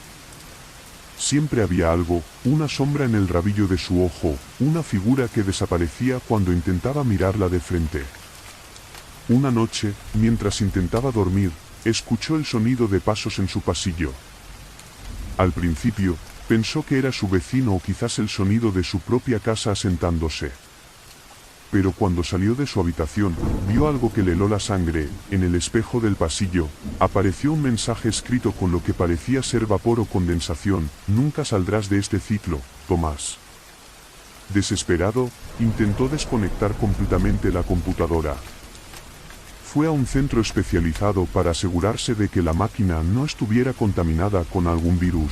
Siempre había algo, una sombra en el rabillo de su ojo, una figura que desaparecía cuando intentaba mirarla de frente. Una noche, mientras intentaba dormir, escuchó el sonido de pasos en su pasillo. Al principio, pensó que era su vecino o quizás el sonido de su propia casa asentándose. Pero cuando salió de su habitación, vio algo que le heló la sangre. En el espejo del pasillo, apareció un mensaje escrito con lo que parecía ser vapor o condensación: nunca saldrás de este ciclo, Tomás. Desesperado, intentó desconectar completamente la computadora. Fue a un centro especializado para asegurarse de que la máquina no estuviera contaminada con algún virus.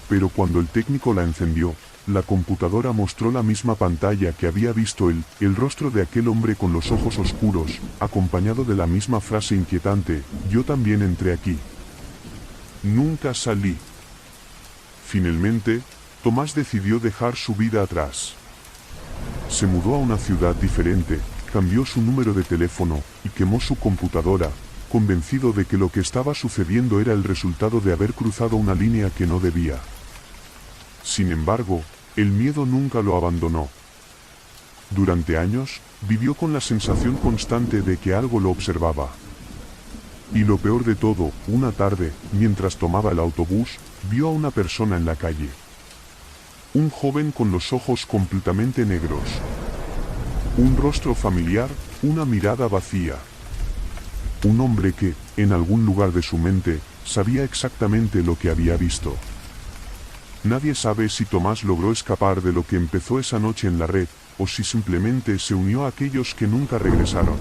Pero cuando el técnico la encendió, la computadora mostró la misma pantalla que había visto él, el rostro de aquel hombre con los ojos oscuros, acompañado de la misma frase inquietante: yo también entré aquí. Nunca salí. Finalmente, Tomás decidió dejar su vida atrás. Se mudó a una ciudad diferente, cambió su número de teléfono y quemó su computadora, convencido de que lo que estaba sucediendo era el resultado de haber cruzado una línea que no debía. Sin embargo, el miedo nunca lo abandonó. Durante años, vivió con la sensación constante de que algo lo observaba. Y lo peor de todo, una tarde, mientras tomaba el autobús, vio a una persona en la calle. Un joven con los ojos completamente negros. Un rostro familiar, una mirada vacía. Un hombre que, en algún lugar de su mente, sabía exactamente lo que había visto. Nadie sabe si Tomás logró escapar de lo que empezó esa noche en la red, o si simplemente se unió a aquellos que nunca regresaron.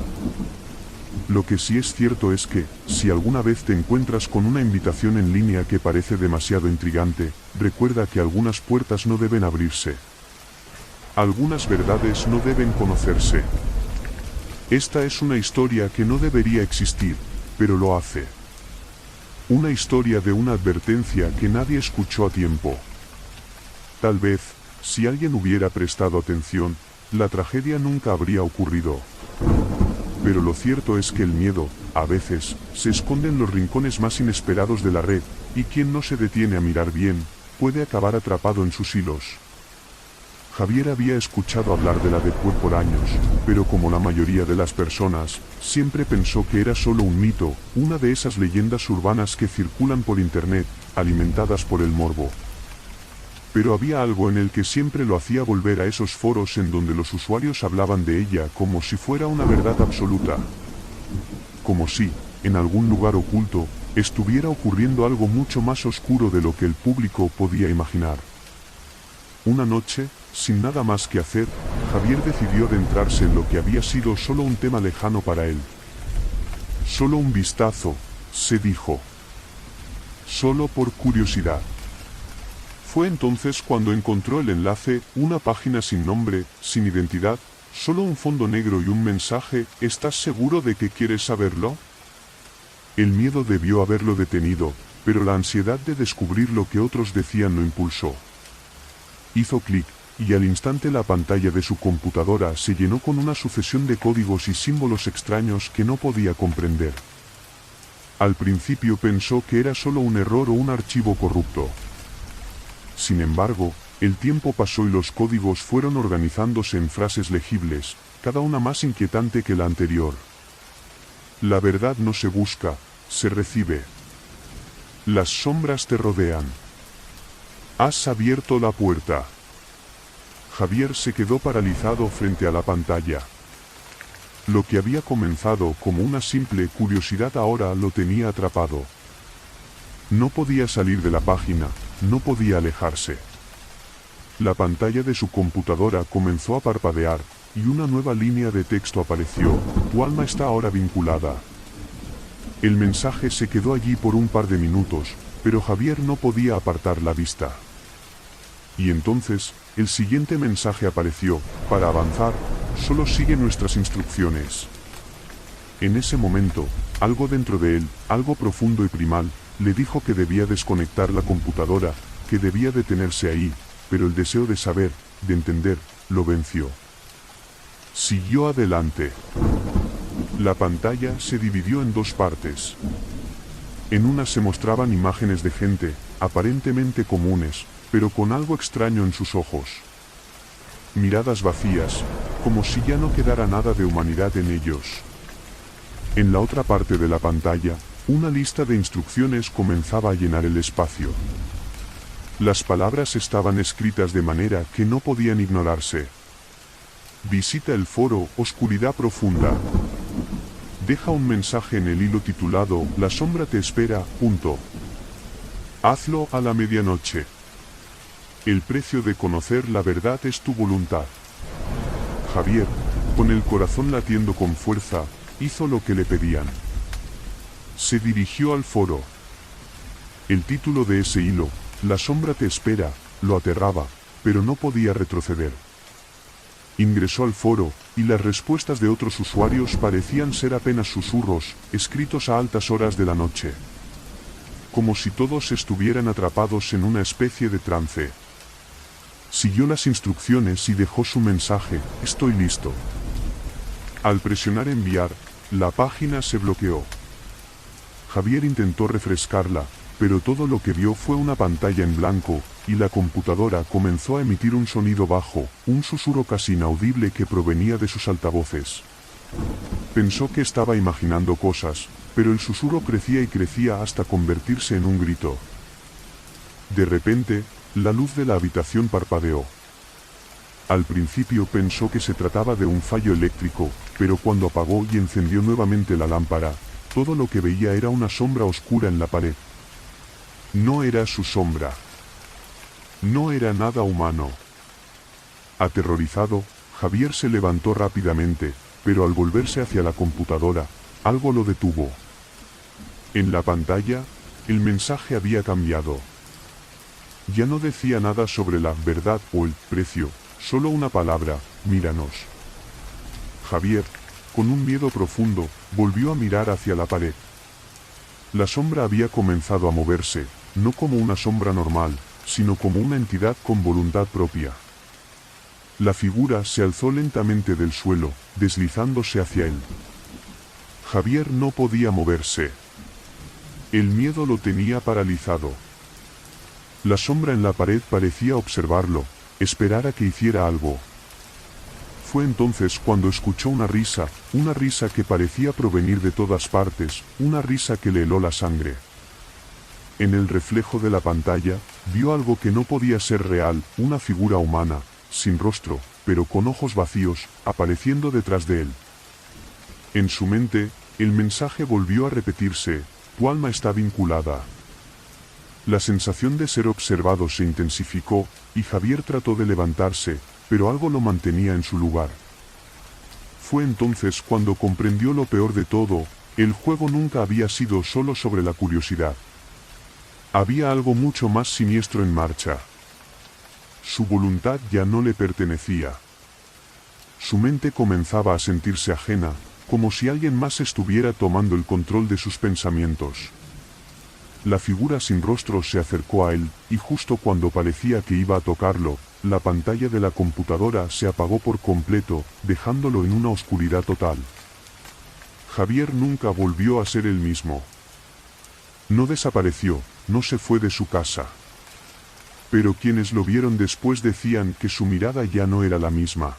Lo que sí es cierto es que, si alguna vez te encuentras con una invitación en línea que parece demasiado intrigante, recuerda que algunas puertas no deben abrirse. Algunas verdades no deben conocerse. Esta es una historia que no debería existir, pero lo hace. Una historia de una advertencia que nadie escuchó a tiempo. Tal vez, si alguien hubiera prestado atención, la tragedia nunca habría ocurrido. Pero lo cierto es que el miedo, a veces, se esconde en los rincones más inesperados de la red, y quien no se detiene a mirar bien, puede acabar atrapado en sus hilos. Javier había escuchado hablar de la Deep Web por años, pero como la mayoría de las personas, siempre pensó que era solo un mito, una de esas leyendas urbanas que circulan por internet, alimentadas por el morbo. Pero había algo en el que siempre lo hacía volver a esos foros en donde los usuarios hablaban de ella como si fuera una verdad absoluta. Como si, en algún lugar oculto, estuviera ocurriendo algo mucho más oscuro de lo que el público podía imaginar. Una noche, sin nada más que hacer, Javier decidió adentrarse en lo que había sido solo un tema lejano para él. Solo un vistazo, se dijo. Solo por curiosidad. Fue entonces cuando encontró el enlace, una página sin nombre, sin identidad, solo un fondo negro y un mensaje: ¿estás seguro de que quieres saberlo? El miedo debió haberlo detenido, pero la ansiedad de descubrir lo que otros decían lo impulsó. Hizo clic, y al instante la pantalla de su computadora se llenó con una sucesión de códigos y símbolos extraños que no podía comprender. Al principio pensó que era solo un error o un archivo corrupto. Sin embargo, el tiempo pasó y los códigos fueron organizándose en frases legibles, cada una más inquietante que la anterior. La verdad no se busca, se recibe. Las sombras te rodean. Has abierto la puerta. Javier se quedó paralizado frente a la pantalla. Lo que había comenzado como una simple curiosidad ahora lo tenía atrapado. No podía salir de la página, no podía alejarse. La pantalla de su computadora comenzó a parpadear, y una nueva línea de texto apareció: tu alma está ahora vinculada. El mensaje se quedó allí por un par de minutos, pero Javier no podía apartar la vista. Y entonces, el siguiente mensaje apareció: para avanzar, solo sigue nuestras instrucciones. En ese momento, algo dentro de él, algo profundo y primal, le dijo que debía desconectar la computadora, que debía detenerse ahí, pero el deseo de saber, de entender, lo venció. Siguió adelante. La pantalla se dividió en dos partes. En una se mostraban imágenes de gente, aparentemente comunes, pero con algo extraño en sus ojos. Miradas vacías, como si ya no quedara nada de humanidad en ellos. En la otra parte de la pantalla, una lista de instrucciones comenzaba a llenar el espacio. Las palabras estaban escritas de manera que no podían ignorarse. Visita el foro Oscuridad Profunda. Deja un mensaje en el hilo titulado La sombra te espera. Hazlo a la medianoche. El precio de conocer la verdad es tu voluntad. Javier, con el corazón latiendo con fuerza, hizo lo que le pedían. Se dirigió al foro. El título de ese hilo, La sombra te espera, lo aterraba, pero no podía retroceder. Ingresó al foro, y las respuestas de otros usuarios parecían ser apenas susurros, escritos a altas horas de la noche. Como si todos estuvieran atrapados en una especie de trance. Siguió las instrucciones y dejó su mensaje: estoy listo. Al presionar enviar, la página se bloqueó. Javier intentó refrescarla, pero todo lo que vio fue una pantalla en blanco, y la computadora comenzó a emitir un sonido bajo, un susurro casi inaudible que provenía de sus altavoces. Pensó que estaba imaginando cosas, pero el susurro crecía y crecía hasta convertirse en un grito. De repente, la luz de la habitación parpadeó. Al principio pensó que se trataba de un fallo eléctrico, pero cuando apagó y encendió nuevamente la lámpara, todo lo que veía era una sombra oscura en la pared. No era su sombra. No era nada humano. Aterrorizado, Javier se levantó rápidamente, pero al volverse hacia la computadora, algo lo detuvo. En la pantalla, el mensaje había cambiado. Ya no decía nada sobre la verdad o el precio, solo una palabra: míranos. Javier, con un miedo profundo, volvió a mirar hacia la pared. La sombra había comenzado a moverse, no como una sombra normal, sino como una entidad con voluntad propia. La figura se alzó lentamente del suelo, deslizándose hacia él. Javier no podía moverse. El miedo lo tenía paralizado. La sombra en la pared parecía observarlo, esperar a que hiciera algo. Fue entonces cuando escuchó una risa que parecía provenir de todas partes, una risa que le heló la sangre. En el reflejo de la pantalla, vio algo que no podía ser real, una figura humana, sin rostro, pero con ojos vacíos, apareciendo detrás de él. En su mente, el mensaje volvió a repetirse: tu alma está vinculada. La sensación de ser observado se intensificó, y Javier trató de levantarse, pero algo lo mantenía en su lugar. Fue entonces cuando comprendió lo peor de todo: el juego nunca había sido solo sobre la curiosidad. Había algo mucho más siniestro en marcha. Su voluntad ya no le pertenecía. Su mente comenzaba a sentirse ajena, como si alguien más estuviera tomando el control de sus pensamientos. La figura sin rostro se acercó a él, y justo cuando parecía que iba a tocarlo, la pantalla de la computadora se apagó por completo, dejándolo en una oscuridad total. Javier nunca volvió a ser el mismo. No desapareció, no se fue de su casa. Pero quienes lo vieron después decían que su mirada ya no era la misma.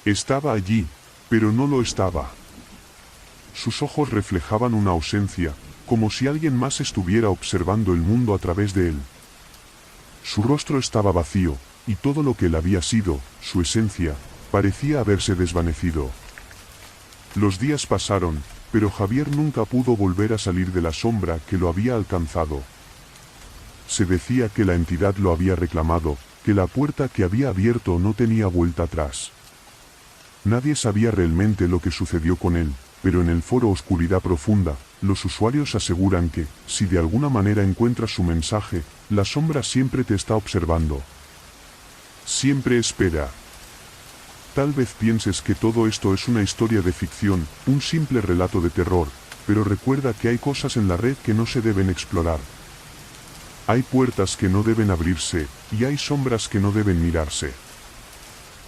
Estaba allí, pero no lo estaba. Sus ojos reflejaban una ausencia, como si alguien más estuviera observando el mundo a través de él. Su rostro estaba vacío, y todo lo que él había sido, su esencia, parecía haberse desvanecido. Los días pasaron, pero Javier nunca pudo volver a salir de la sombra que lo había alcanzado. Se decía que la entidad lo había reclamado, que la puerta que había abierto no tenía vuelta atrás. Nadie sabía realmente lo que sucedió con él, pero en el foro Oscuridad Profunda, los usuarios aseguran que, si de alguna manera encuentras su mensaje, la sombra siempre te está observando. Siempre espera. Tal vez pienses que todo esto es una historia de ficción, un simple relato de terror, pero recuerda que hay cosas en la red que no se deben explorar. Hay puertas que no deben abrirse, y hay sombras que no deben mirarse.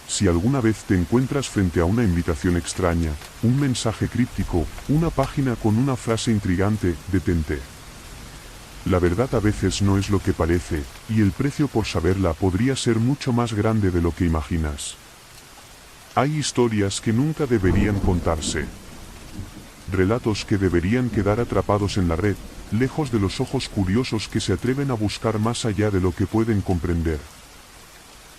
Si alguna vez te encuentras frente a una invitación extraña, un mensaje críptico, una página con una frase intrigante, detente. La verdad a veces no es lo que parece, y el precio por saberla podría ser mucho más grande de lo que imaginas. Hay historias que nunca deberían contarse. Relatos que deberían quedar atrapados en la red, lejos de los ojos curiosos que se atreven a buscar más allá de lo que pueden comprender.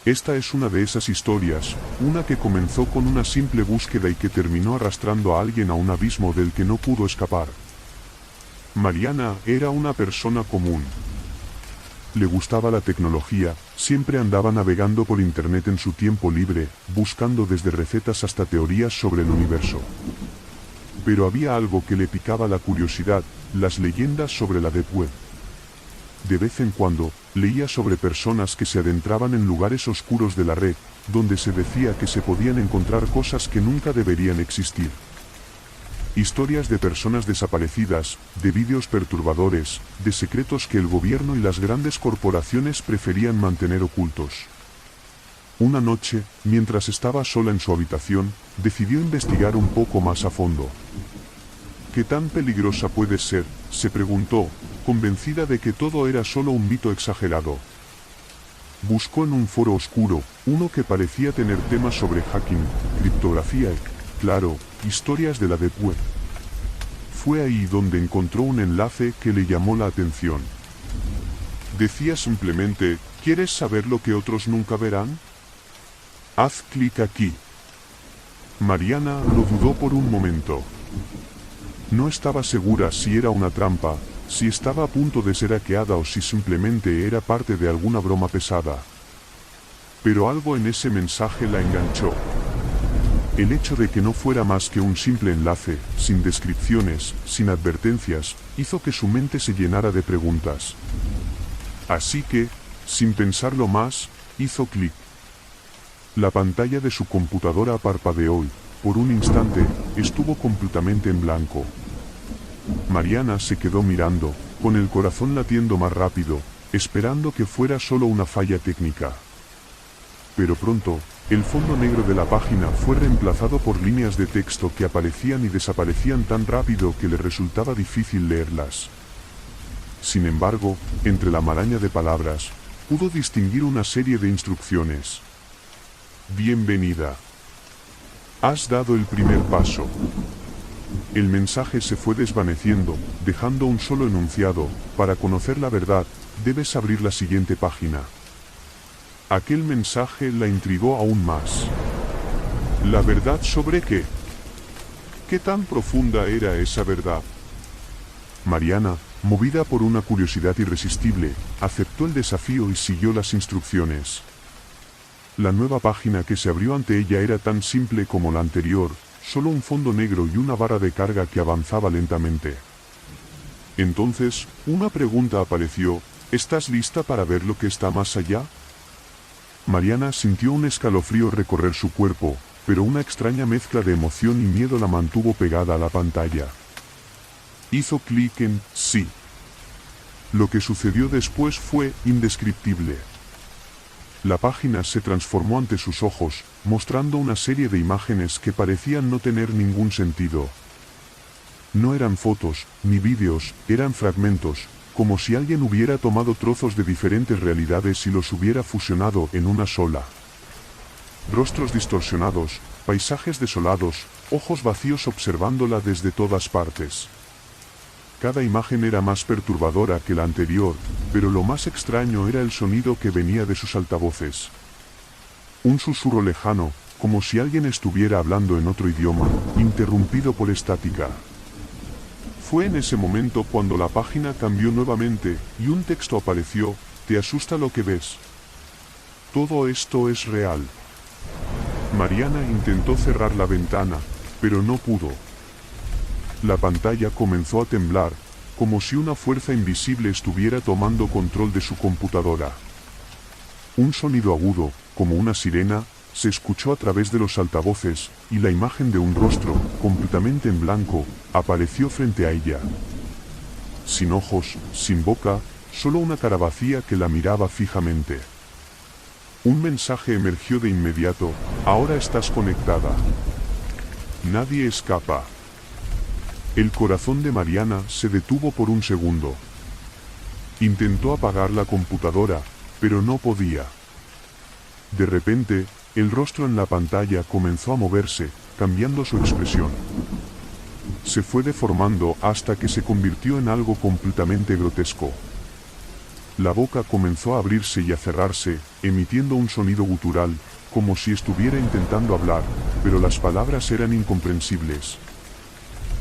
Esta es una de esas historias, una que comenzó con una simple búsqueda y que terminó arrastrando a alguien a un abismo del que no pudo escapar. Mariana era una persona común. Le gustaba la tecnología, Siempre andaba navegando por internet en su tiempo libre, buscando desde recetas hasta teorías sobre el universo. Pero había algo que le picaba la curiosidad, las leyendas sobre la Deep Web. De vez en cuando, leía sobre personas que se adentraban en lugares oscuros de la red, donde se decía que se podían encontrar cosas que nunca deberían existir. Historias de personas desaparecidas, de vídeos perturbadores, de secretos que el gobierno y las grandes corporaciones preferían mantener ocultos. Una noche, mientras estaba sola en su habitación, decidió investigar un poco más a fondo. ¿Qué tan peligrosa puede ser?, se preguntó, convencida de que todo era solo un mito exagerado. Buscó en un foro oscuro, uno que parecía tener temas sobre hacking, criptografía y, claro, historias de la Deep Web. Fue ahí donde encontró un enlace que le llamó la atención. Decía simplemente, ¿quieres saber lo que otros nunca verán? Haz clic aquí. Mariana lo dudó por un momento. No estaba segura si era una trampa, si estaba a punto de ser hackeada o si simplemente era parte de alguna broma pesada. Pero algo en ese mensaje la enganchó. El hecho de que no fuera más que un simple enlace, sin descripciones, sin advertencias, hizo que su mente se llenara de preguntas. Así que, sin pensarlo más, hizo clic. La pantalla de su computadora parpadeó y, por un instante, estuvo completamente en blanco. Mariana se quedó mirando, con el corazón latiendo más rápido, esperando que fuera solo una falla técnica. Pero pronto, el fondo negro de la página fue reemplazado por líneas de texto que aparecían y desaparecían tan rápido que le resultaba difícil leerlas. Sin embargo, entre la maraña de palabras, pudo distinguir una serie de instrucciones. Bienvenida. Has dado el primer paso. El mensaje se fue desvaneciendo, dejando un solo enunciado: para conocer la verdad, debes abrir la siguiente página. Aquel mensaje la intrigó aún más. ¿La verdad sobre qué? ¿Qué tan profunda era esa verdad? Mariana, movida por una curiosidad irresistible, aceptó el desafío y siguió las instrucciones. La nueva página que se abrió ante ella era tan simple como la anterior, solo un fondo negro y una barra de carga que avanzaba lentamente. Entonces, una pregunta apareció: ¿estás lista para ver lo que está más allá? Mariana sintió un escalofrío recorrer su cuerpo, pero una extraña mezcla de emoción y miedo la mantuvo pegada a la pantalla. Hizo clic en sí. Lo que sucedió después fue indescriptible. La página se transformó ante sus ojos, mostrando una serie de imágenes que parecían no tener ningún sentido. No eran fotos, ni vídeos, eran fragmentos, como si alguien hubiera tomado trozos de diferentes realidades y los hubiera fusionado en una sola. Rostros distorsionados, paisajes desolados, ojos vacíos observándola desde todas partes. Cada imagen era más perturbadora que la anterior, pero lo más extraño era el sonido que venía de sus altavoces. Un susurro lejano, como si alguien estuviera hablando en otro idioma, interrumpido por estática. Fue en ese momento cuando la página cambió nuevamente, y un texto apareció: ¿te asusta lo que ves? Todo esto es real. Mariana intentó cerrar la ventana, pero no pudo. La pantalla comenzó a temblar, como si una fuerza invisible estuviera tomando control de su computadora. Un sonido agudo, como una sirena, se escuchó a través de los altavoces, y la imagen de un rostro, completamente en blanco, apareció frente a ella. Sin ojos, sin boca, solo una cara vacía que la miraba fijamente. Un mensaje emergió de inmediato: ahora estás conectada. Nadie escapa. El corazón de Mariana se detuvo por un segundo. Intentó apagar la computadora, pero no podía. De repente, el rostro en la pantalla comenzó a moverse, cambiando su expresión. Se fue deformando hasta que se convirtió en algo completamente grotesco. La boca comenzó a abrirse y a cerrarse, emitiendo un sonido gutural, como si estuviera intentando hablar, pero las palabras eran incomprensibles.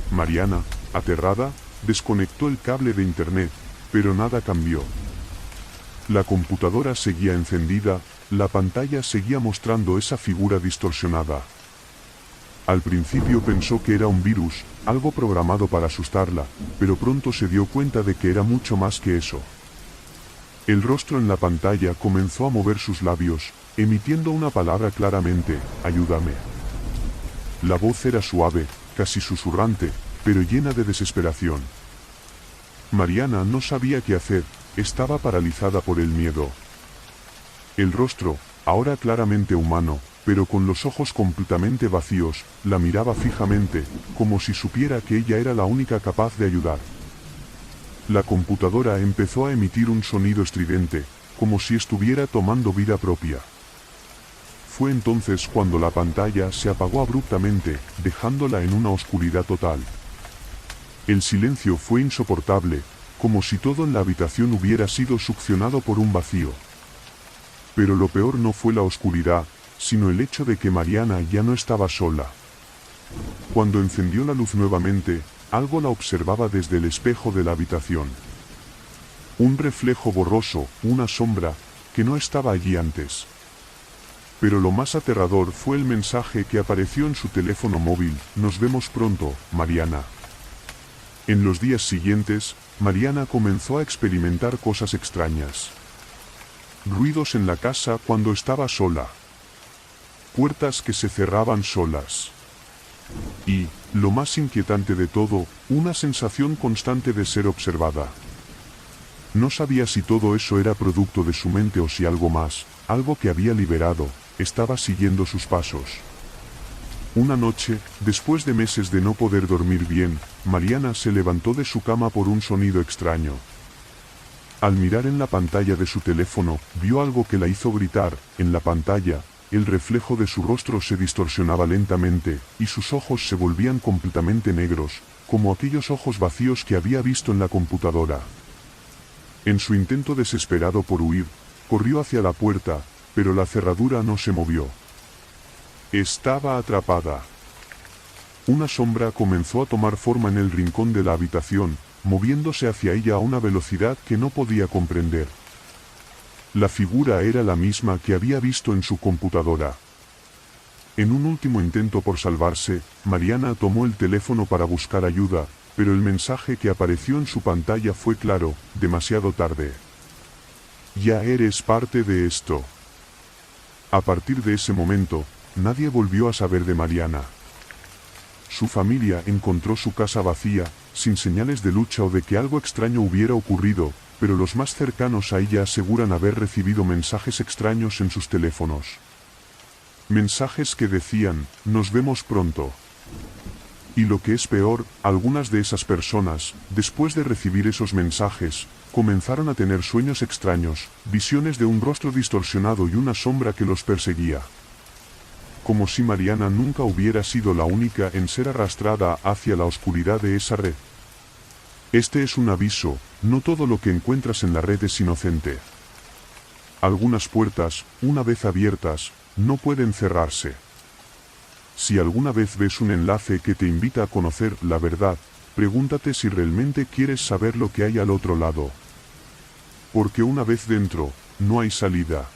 Mariana, aterrada, desconectó el cable de internet, pero nada cambió. La computadora seguía encendida, la pantalla seguía mostrando esa figura distorsionada. Al principio pensó que era un virus, algo programado para asustarla, pero pronto se dio cuenta de que era mucho más que eso. El rostro en la pantalla comenzó a mover sus labios, emitiendo una palabra claramente: ayúdame. La voz era suave, casi susurrante, pero llena de desesperación. Mariana no sabía qué hacer, estaba paralizada por el miedo. El rostro, ahora claramente humano, pero con los ojos completamente vacíos, la miraba fijamente, como si supiera que ella era la única capaz de ayudar. La computadora empezó a emitir un sonido estridente, como si estuviera tomando vida propia. Fue entonces cuando la pantalla se apagó abruptamente, dejándola en una oscuridad total. El silencio fue insoportable, como si todo en la habitación hubiera sido succionado por un vacío. Pero lo peor no fue la oscuridad, sino el hecho de que Mariana ya no estaba sola. Cuando encendió la luz nuevamente, algo la observaba desde el espejo de la habitación. Un reflejo borroso, una sombra, que no estaba allí antes. Pero lo más aterrador fue el mensaje que apareció en su teléfono móvil: nos vemos pronto, Mariana. En los días siguientes, Mariana comenzó a experimentar cosas extrañas. Ruidos en la casa cuando estaba sola. Puertas que se cerraban solas. Y, lo más inquietante de todo, una sensación constante de ser observada. No sabía si todo eso era producto de su mente o si algo más, algo que había liberado, estaba siguiendo sus pasos. Una noche, después de meses de no poder dormir bien, Mariana se levantó de su cama por un sonido extraño. Al mirar en la pantalla de su teléfono, vio algo que la hizo gritar. En la pantalla, el reflejo de su rostro se distorsionaba lentamente, y sus ojos se volvían completamente negros, como aquellos ojos vacíos que había visto en la computadora. En su intento desesperado por huir, corrió hacia la puerta, pero la cerradura no se movió. Estaba atrapada. Una sombra comenzó a tomar forma en el rincón de la habitación, moviéndose hacia ella a una velocidad que no podía comprender. La figura era la misma que había visto en su computadora. En un último intento por salvarse, Mariana tomó el teléfono para buscar ayuda, pero el mensaje que apareció en su pantalla fue claro: demasiado tarde. Ya eres parte de esto. A partir de ese momento, nadie volvió a saber de Mariana. Su familia encontró su casa vacía, sin señales de lucha o de que algo extraño hubiera ocurrido, pero los más cercanos a ella aseguran haber recibido mensajes extraños en sus teléfonos. Mensajes que decían: nos vemos pronto. Y lo que es peor, algunas de esas personas, después de recibir esos mensajes, comenzaron a tener sueños extraños, visiones de un rostro distorsionado y una sombra que los perseguía. Como si Mariana nunca hubiera sido la única en ser arrastrada hacia la oscuridad de esa red. Este es un aviso: no todo lo que encuentras en la red es inocente. Algunas puertas, una vez abiertas, no pueden cerrarse. Si alguna vez ves un enlace que te invita a conocer la verdad, pregúntate si realmente quieres saber lo que hay al otro lado. Porque una vez dentro, no hay salida.